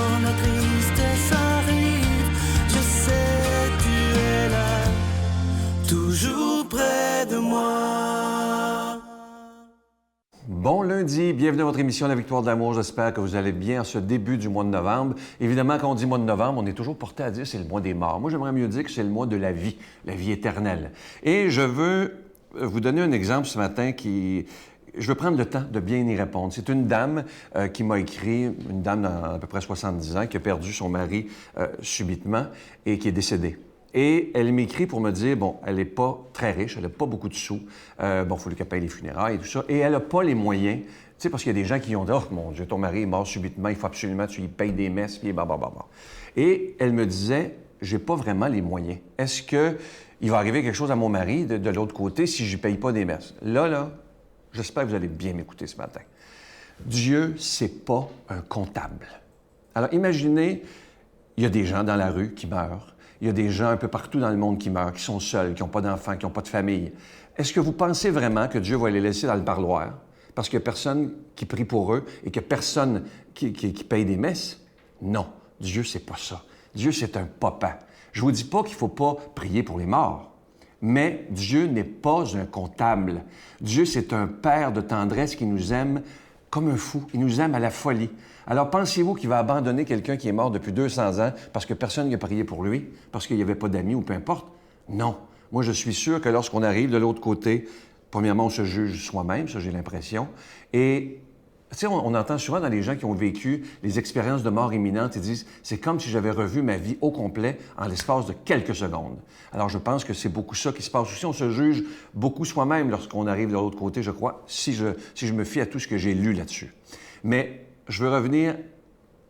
quand la tristesse arrive, je sais tu es là, toujours près de moi. Bon lundi, bienvenue à votre émission La Victoire de l'amour. J'espère que vous allez bien en ce début du mois de novembre. Évidemment, quand on dit mois de novembre, on est toujours porté à dire que c'est le mois des morts. Moi, j'aimerais mieux dire que c'est le mois de la vie éternelle. Et je veux vous donner un exemple ce matin qui... Je veux prendre le temps de bien y répondre. C'est une dame qui m'a écrit, une dame d'à peu près 70 ans, qui a perdu son mari subitement et qui est décédée. Et elle m'écrit pour me dire, bon, elle n'est pas très riche, elle n'a pas beaucoup de sous. Bon, il faut qu'elle paye les funérailles et tout ça. Et elle n'a pas les moyens. Tu sais, parce qu'il y a des gens qui ont dit, oh mon Dieu, ton mari est mort subitement, il faut absolument que tu lui payes des messes, puis blablabla. Et elle me disait, j'ai pas vraiment les moyens. Est-ce qu'il va arriver quelque chose à mon mari de l'autre côté si je ne paye pas des messes? Là, j'espère que vous allez bien m'écouter ce matin. Dieu, c'est pas un comptable. Alors, imaginez, il y a des gens dans la rue qui meurent. Il y a des gens un peu partout dans le monde qui meurent, qui sont seuls, qui n'ont pas d'enfants, qui n'ont pas de famille. Est-ce que vous pensez vraiment que Dieu va les laisser dans le parloir parce qu'il n'y a personne qui prie pour eux et qu'il n'y a personne qui paye des messes? Non, Dieu, c'est pas ça. Dieu, c'est un papa. Je ne vous dis pas qu'il ne faut pas prier pour les morts, mais Dieu n'est pas un comptable. Dieu, c'est un père de tendresse qui nous aime comme un fou. Il nous aime à la folie. Alors, pensez-vous qu'il va abandonner quelqu'un qui est mort depuis 200 ans parce que personne n'a prié pour lui, parce qu'il n'y avait pas d'amis ou peu importe? Non. Moi, je suis sûr que lorsqu'on arrive de l'autre côté, premièrement, on se juge soi-même, ça, j'ai l'impression. Et, tu sais, on entend souvent dans les gens qui ont vécu les expériences de mort imminente, ils disent « c'est comme si j'avais revu ma vie au complet en l'espace de quelques secondes ». Alors, je pense que c'est beaucoup ça qui se passe aussi. On se juge beaucoup soi-même lorsqu'on arrive de l'autre côté, je crois, si je me fie à tout ce que j'ai lu là-dessus. Mais je veux revenir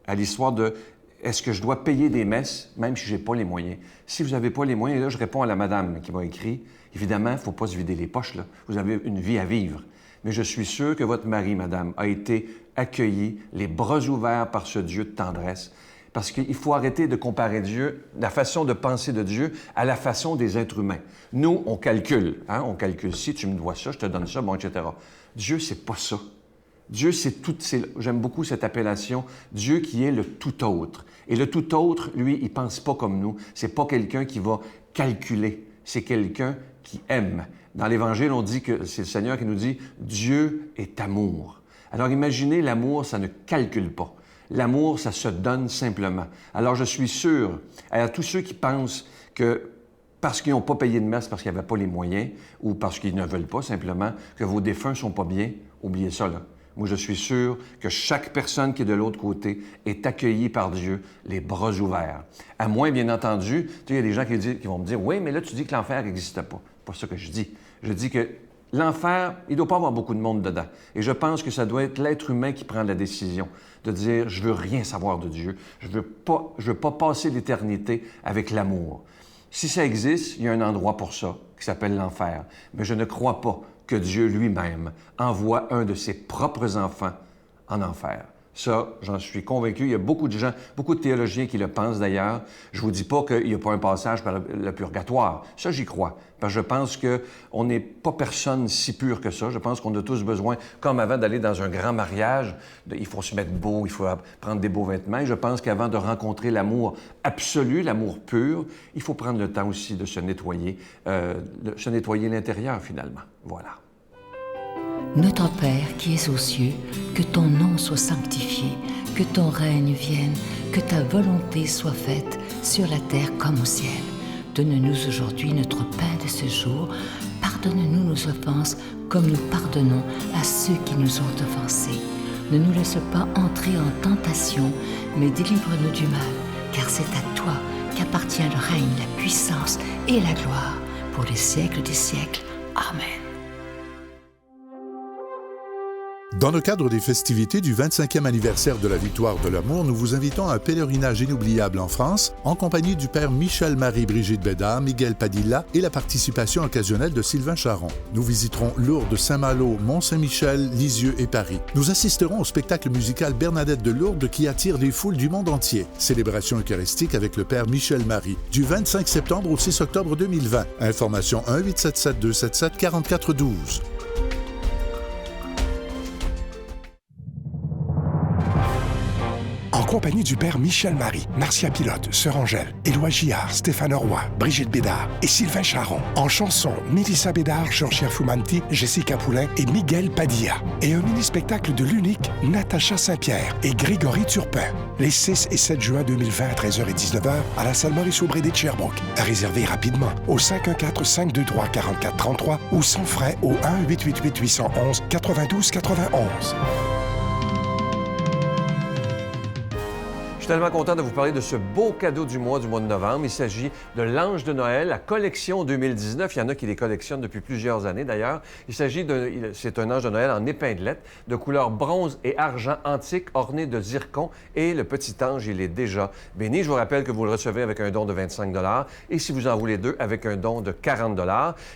à l'histoire de est-ce que je dois payer des messes, même si je n'ai pas les moyens? Si vous n'avez pas les moyens, et là, je réponds à la madame qui m'a écrit, évidemment, il ne faut pas se vider les poches, là. Vous avez une vie à vivre. Mais je suis sûr que votre mari, madame, a été accueilli, les bras ouverts par ce Dieu de tendresse. Parce qu'il faut arrêter de comparer Dieu, la façon de penser de Dieu, à la façon des êtres humains. Nous, on calcule. Hein? On calcule. Si tu me dois ça, je te donne ça, bon, etc. Dieu, c'est pas ça. Dieu, c'est tout. J'aime beaucoup cette appellation. Dieu qui est le tout autre. Et le tout autre, lui, il pense pas comme nous. C'est pas quelqu'un qui va calculer. C'est quelqu'un qui aime. Dans l'Évangile, on dit que c'est le Seigneur qui nous dit « Dieu est amour ». Alors imaginez, l'amour, ça ne calcule pas. L'amour, ça se donne simplement. Alors je suis sûr, à tous ceux qui pensent que parce qu'ils n'ont pas payé de messe, parce qu'ils n'avaient pas les moyens, ou parce qu'ils ne veulent pas simplement, que vos défunts ne sont pas bien, oubliez ça, là. Moi, je suis sûr que chaque personne qui est de l'autre côté est accueillie par Dieu, les bras ouverts. À moins, bien entendu, il y a des gens qui vont me dire « Oui, mais là, tu dis que l'enfer n'existe pas. » C'est pas ça que je dis. Je dis que l'enfer, il ne doit pas avoir beaucoup de monde dedans. Et je pense que ça doit être l'être humain qui prend la décision de dire « Je veux rien savoir de Dieu. Je veux pas passer l'éternité avec l'amour. » Si ça existe, il y a un endroit pour ça qui s'appelle l'enfer. Mais je ne crois pas que Dieu lui-même envoie un de ses propres enfants en enfer. Ça, j'en suis convaincu. Il y a beaucoup de gens, beaucoup de théologiens qui le pensent d'ailleurs. Je ne vous dis pas qu'il n'y a pas un passage par le purgatoire. Ça, j'y crois. Parce que je pense qu'on n'est pas personne si pur que ça. Je pense qu'on a tous besoin, comme avant d'aller dans un grand mariage, il faut se mettre beau, il faut prendre des beaux vêtements. Et je pense qu'avant de rencontrer l'amour absolu, l'amour pur, il faut prendre le temps aussi de se nettoyer l'intérieur finalement. Voilà. Notre Père qui es aux cieux, que ton nom soit sanctifié, que ton règne vienne, que ta volonté soit faite sur la terre comme au ciel. Donne-nous aujourd'hui notre pain de ce jour. Pardonne-nous nos offenses comme nous pardonnons à ceux qui nous ont offensés. Ne nous laisse pas entrer en tentation, mais délivre-nous du mal, car c'est à toi qu'appartient le règne, la puissance et la gloire pour les siècles des siècles. Amen. Dans le cadre des festivités du 25e anniversaire de la Victoire de l'amour, nous vous invitons à un pèlerinage inoubliable en France, en compagnie du père Michel-Marie-Brigitte Bédard, Miguel Padilla et la participation occasionnelle de Sylvain Charon. Nous visiterons Lourdes, Saint-Malo, Mont-Saint-Michel, Lisieux et Paris. Nous assisterons au spectacle musical Bernadette de Lourdes qui attire les foules du monde entier. Célébration eucharistique avec le père Michel-Marie, du 25 septembre au 6 octobre 2020. Information 1-877-277-4412. En compagnie du père Michel Marie, Marcia Pilote, Sœur Angèle, Éloi Gillard, Stéphane Roy, Brigitte Bédard et Sylvain Charon. En chanson, Mélissa Bédard, Georgia Fumanti, Jessica Poulain et Miguel Padilla. Et un mini-spectacle de l'unique Natacha Saint-Pierre et Grégory Turpin. Les 6 et 7 juin 2020 à 13h et 19h à la salle Maurice-Aubry de Sherbrooke. À réserver rapidement au 514-523-4433 ou sans frais au 1-888-811-92-91. Je suis tellement content de vous parler de ce beau cadeau du mois de novembre. Il s'agit de l'Ange de Noël, la collection 2019. Il y en a qui les collectionnent depuis plusieurs années d'ailleurs. C'est un Ange de Noël en épinglette de couleur bronze et argent antique orné de zircon. Et le petit ange, il est déjà béni. Je vous rappelle que vous le recevez avec un don de 25 $ et si vous en voulez deux, avec un don de 40 $.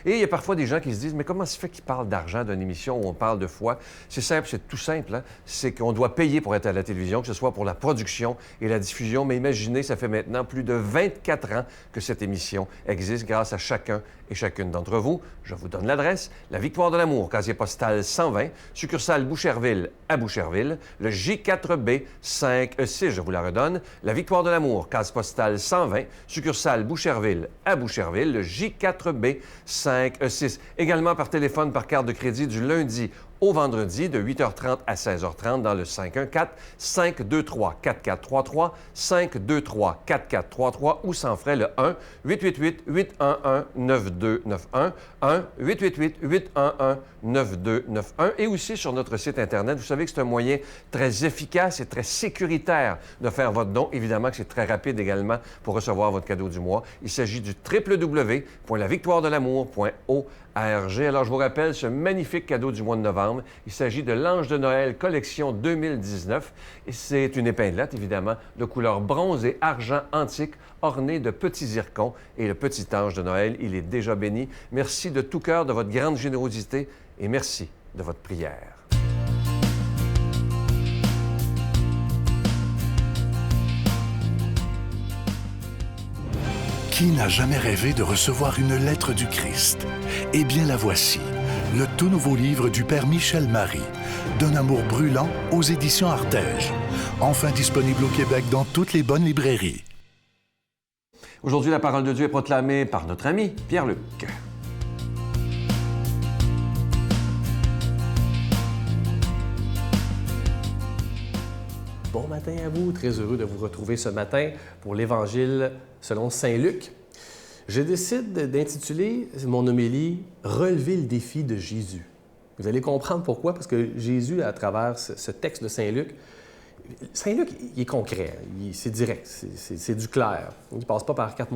Et il y a parfois des gens qui se disent, mais comment se fait qu'ils parlent d'argent d'une émission où on parle de foi? C'est simple, c'est tout simple. Hein? C'est qu'on doit payer pour être à la télévision, que ce soit pour la production et la diffusion. Mais imaginez, ça fait maintenant plus de 24 ans que cette émission existe grâce à chacun et chacune d'entre vous. Je vous donne l'adresse. La Victoire de l'Amour, casier postal 120, succursale Boucherville à Boucherville, le J4B 5E6, je vous la redonne. La Victoire de l'Amour, case postale 120, succursale Boucherville à Boucherville, le J4B 5E6. Également par téléphone, par carte de crédit du lundi au vendredi de 8h30 à 16h30 dans le 514-523-4433, 523-4433 ou sans frais le 1-888-811-9291, 1-888-811-9291 et aussi sur notre site Internet. Vous savez que c'est un moyen très efficace et très sécuritaire de faire votre don. Évidemment que c'est très rapide également pour recevoir votre cadeau du mois. Il s'agit du www.lavictoiredelamour.org. Alors, je vous rappelle ce magnifique cadeau du mois de novembre. Il s'agit de l'Ange de Noël collection 2019. Et c'est une épinglette, évidemment, de couleur bronze et argent antique, ornée de petits zircons. Et le petit Ange de Noël, il est déjà béni. Merci de tout cœur de votre grande générosité et merci de votre prière. Qui n'a jamais rêvé de recevoir une lettre du Christ? Eh bien, la voici, le tout nouveau livre du Père Michel Marie, D'un amour brûlant aux éditions Artege. Enfin disponible au Québec dans toutes les bonnes librairies. Aujourd'hui, la parole de Dieu est proclamée par notre ami Pierre-Luc. Bon matin à vous, très heureux de vous retrouver ce matin pour l'Évangile selon Saint Luc. Je décide d'intituler mon homélie « Relever le défi de Jésus ». Vous allez comprendre pourquoi, parce que Jésus, à travers ce texte de Saint Luc, il est concret, c'est direct, c'est du clair. Il ne passe pas par quatre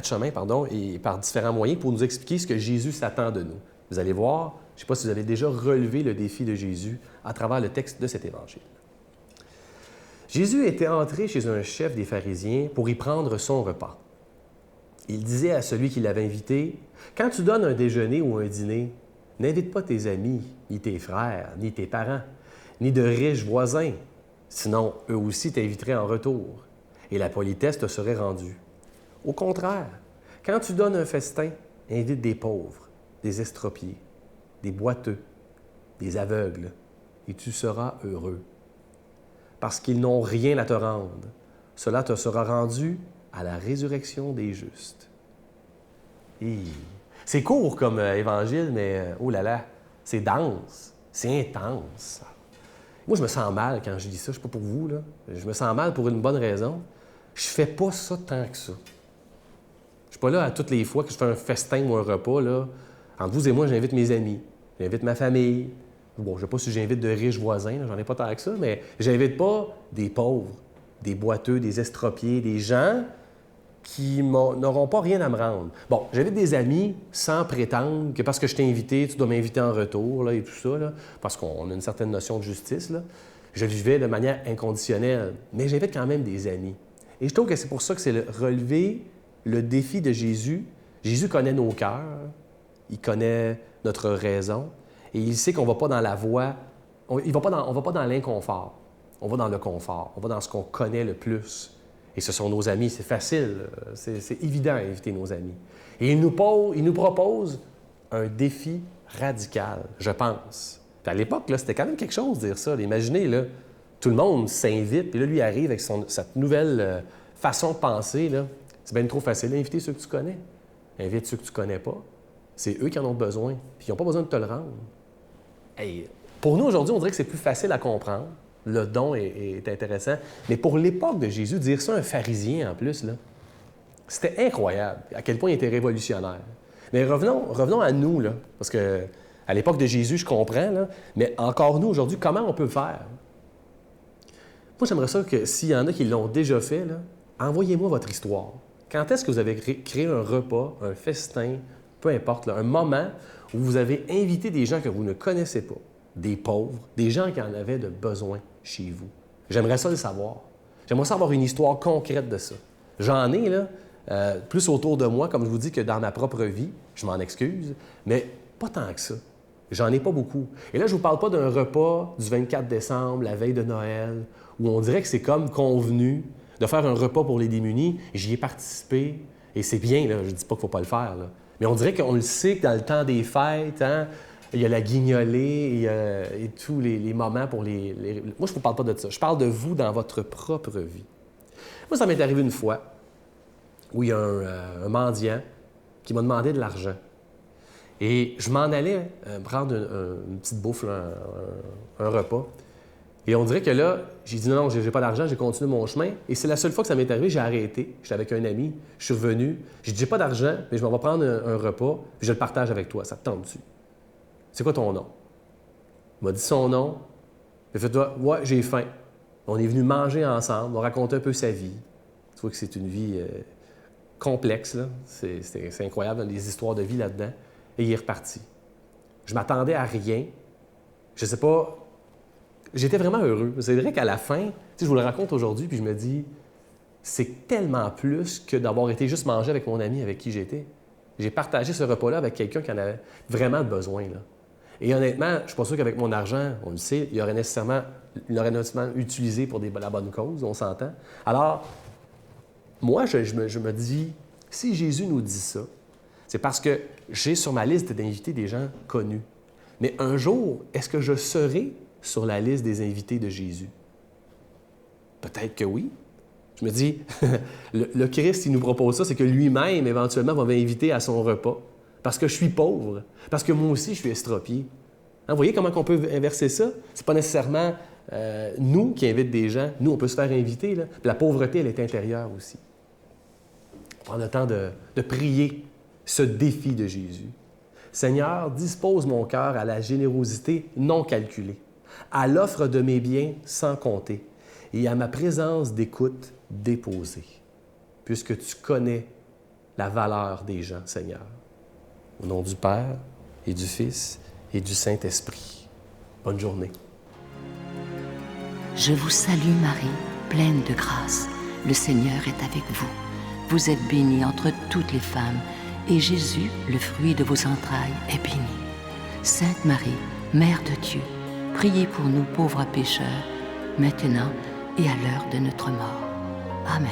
chemins, et par différents moyens pour nous expliquer ce que Jésus s'attend de nous. Vous allez voir, je ne sais pas si vous avez déjà relevé le défi de Jésus à travers le texte de cet Évangile. Jésus était entré chez un chef des pharisiens pour y prendre son repas. Il disait à celui qui l'avait invité, « Quand tu donnes un déjeuner ou un dîner, n'invite pas tes amis, ni tes frères, ni tes parents, ni de riches voisins, sinon eux aussi t'inviteraient en retour, et la politesse te serait rendue. Au contraire, quand tu donnes un festin, invite des pauvres, des estropiés, des boiteux, des aveugles, et tu seras heureux. Parce qu'ils n'ont rien à te rendre. Cela te sera rendu à la résurrection des justes. » C'est court comme évangile, mais oh là là, c'est dense, c'est intense. Moi, je me sens mal quand je dis ça, je ne sais pas pour vous, là. Je me sens mal pour une bonne raison. Je fais pas ça tant que ça. Je suis pas là à toutes les fois que je fais un festin ou un repas, là. Entre vous et moi, j'invite mes amis, j'invite ma famille. Bon, je ne sais pas si j'invite de riches voisins, j'en ai pas tant que ça, mais j'invite pas des pauvres, des boiteux, des estropiés, des gens qui n'auront pas rien à me rendre. Bon, j'invite des amis sans prétendre que parce que je t'ai invité, tu dois m'inviter en retour, là, et tout ça, là, parce qu'on a une certaine notion de justice, là. Je vivais de manière inconditionnelle, mais j'invite quand même des amis. Et je trouve que c'est pour ça que c'est relever le défi de Jésus. Jésus connaît nos cœurs, il connaît notre raison, et il sait qu'on ne va pas dans la voie, on va pas dans l'inconfort, on va dans le confort, on va dans ce qu'on connaît le plus. Et ce sont nos amis, c'est facile, c'est évident à inviter nos amis. Et il nous propose un défi radical, je pense. Puis à l'époque, là, c'était quand même quelque chose de dire ça. Imaginez, là, tout le monde s'invite, puis là, lui arrive avec cette nouvelle façon de penser, là. C'est bien trop facile d'inviter ceux que tu connais. Invite ceux que tu connais pas. C'est eux qui en ont besoin, puis ils n'ont pas besoin de te le rendre. Hey, pour nous, aujourd'hui, on dirait que c'est plus facile à comprendre. Le don est intéressant. Mais pour l'époque de Jésus, dire ça à un pharisien, en plus, là, c'était incroyable, à quel point il était révolutionnaire. Mais revenons à nous, là, parce que à l'époque de Jésus, je comprends, là, mais encore nous, aujourd'hui, comment on peut le faire? Moi, j'aimerais ça que s'il y en a qui l'ont déjà fait, là, envoyez-moi votre histoire. Quand est-ce que vous avez créé un repas, un festin, peu importe, là, un moment où vous avez invité des gens que vous ne connaissez pas, des pauvres, des gens qui en avaient de besoin chez vous? J'aimerais ça le savoir. J'aimerais ça avoir une histoire concrète de ça. J'en ai, là, plus autour de moi, comme je vous dis, que dans ma propre vie. Je m'en excuse, mais pas tant que ça. J'en ai pas beaucoup. Et là, je vous parle pas d'un repas du 24 décembre, la veille de Noël, où on dirait que c'est comme convenu de faire un repas pour les démunis. J'y ai participé, et c'est bien, là, je dis pas qu'il faut pas le faire, là. Mais on dirait qu'on le sait que dans le temps des fêtes, hein, il y a la guignolée et tous les moments pour les... Moi, je ne vous parle pas de ça. Je parle de vous dans votre propre vie. Moi, ça m'est arrivé une fois où il y a un mendiant qui m'a demandé de l'argent. Et je m'en allais prendre une petite bouffe, là, un repas. Et on dirait que là, j'ai dit non, j'ai pas d'argent, j'ai continué mon chemin. Et c'est la seule fois que ça m'est arrivé, j'ai arrêté. J'étais avec un ami, je suis revenu. J'ai dit, j'ai pas d'argent, mais je m'en vais prendre un repas, puis je le partage avec toi. Ça te tente-tu? C'est quoi ton nom? Il m'a dit son nom. J'ai fait, ouais, j'ai faim. On est venu manger ensemble, on racontait un peu sa vie. Tu vois que c'est une vie complexe, là. C'est incroyable, des histoires de vie là-dedans. Et il est reparti. Je m'attendais à rien. Je sais pas... J'étais vraiment heureux. C'est vrai qu'à la fin, je vous le raconte aujourd'hui, puis je me dis, c'est tellement plus que d'avoir été juste manger avec mon ami avec qui j'étais. J'ai partagé ce repas-là avec quelqu'un qui en avait vraiment besoin, là. Et honnêtement, je ne suis pas sûr qu'avec mon argent, on le sait, il l'aurait nécessairement utilisé pour la bonne cause, on s'entend. Alors, moi, je me dis, si Jésus nous dit ça, c'est parce que j'ai sur ma liste d'invités des gens connus. Mais un jour, est-ce que je serai sur la liste des invités de Jésus? Peut-être que oui. Je me dis, le Christ, il nous propose ça, c'est que lui-même, éventuellement, va m'inviter à son repas. Parce que je suis pauvre, parce que moi aussi, je suis estropié. Hein, vous voyez comment on peut inverser ça? C'est pas nécessairement nous qui invitons des gens. Nous, on peut se faire inviter, là. Puis la pauvreté, elle est intérieure aussi. Prendre le temps de prier ce défi de Jésus. Seigneur, dispose mon cœur à la générosité non calculée, à l'offre de mes biens sans compter et à ma présence d'écoute déposée, puisque tu connais la valeur des gens, Seigneur. Au nom du Père et du Fils et du Saint-Esprit. Bonne journée. Je vous salue Marie, pleine de grâce. Le Seigneur est avec vous. Vous êtes bénie entre toutes les femmes, et Jésus, le fruit de vos entrailles, est béni. Sainte Marie, Mère de Dieu, priez pour nous pauvres pécheurs, maintenant et à l'heure de notre mort. Amen.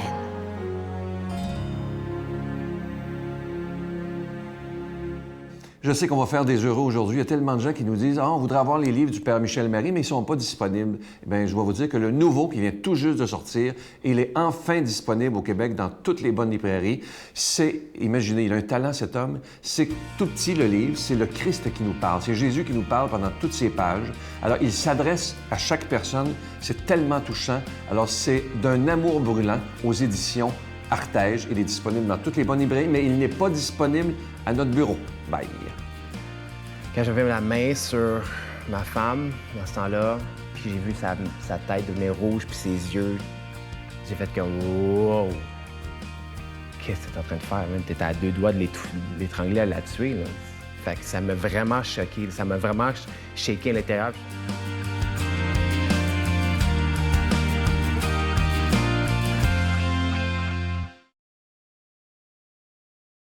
Je sais qu'on va faire des heureux aujourd'hui. Il y a tellement de gens qui nous disent « Ah, on voudrait avoir les livres du Père Michel Marie, mais ils ne sont pas disponibles. » Eh bien, je vais vous dire que le nouveau qui vient tout juste de sortir, il est enfin disponible au Québec dans toutes les bonnes librairies. Imaginez, il a un talent cet homme. C'est tout petit le livre, c'est le Christ qui nous parle. C'est Jésus qui nous parle pendant toutes ces pages. Alors, il s'adresse à chaque personne. C'est tellement touchant. Alors, c'est d'un amour brûlant aux éditions Artege. Il est disponible dans toutes les bonnes librairies, mais il n'est pas disponible à notre bureau. Bye. Quand j'avais la main sur ma femme, dans ce temps-là, puis j'ai vu sa tête devenir rouge puis ses yeux, j'ai fait comme « Wow! Qu'est-ce que t'es en train de faire? T'étais à deux doigts de l'étrangler, à la tuer. » Là. Fait que ça m'a vraiment choqué, ça m'a vraiment shaké à l'intérieur.